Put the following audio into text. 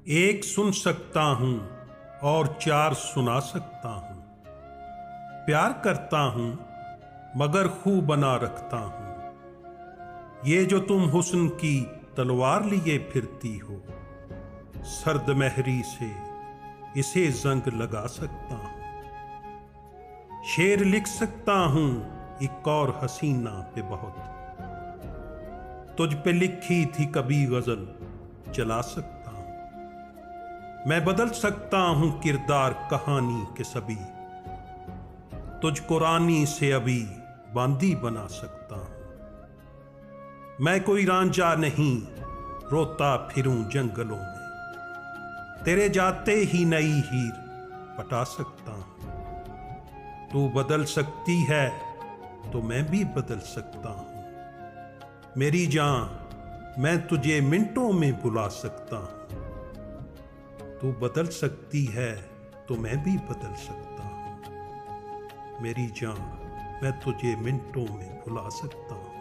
एक सुन सकता हूं और चार सुना सकता हूं। प्यार करता हूं मगर खूब बना रखता हूं। ये जो तुम हुस्न की तलवार लिए फिरती हो, सर्द महरी से इसे जंग लगा सकता हूं। शेर लिख सकता हूं एक और हसीना पे बहुत, तुझ पे लिखी थी कभी गजल चला सकता हूं। मैं बदल सकता हूं किरदार कहानी के सभी, तुझको रानी से अभी बांदी बना सकता हूं। मैं कोई रांझा नहीं रोता फिरूं जंगलों में, तेरे जाते ही नई हीर पटा सकता हूं। तू बदल सकती है तो मैं भी बदल सकता हूं। मेरी जान मैं तुझे मिनटों में भुला सकता हूं। तू बदल सकती है तो मैं भी बदल सकता हूं। मेरी जान मैं तुझे मिनटों में भुला सकता हूं।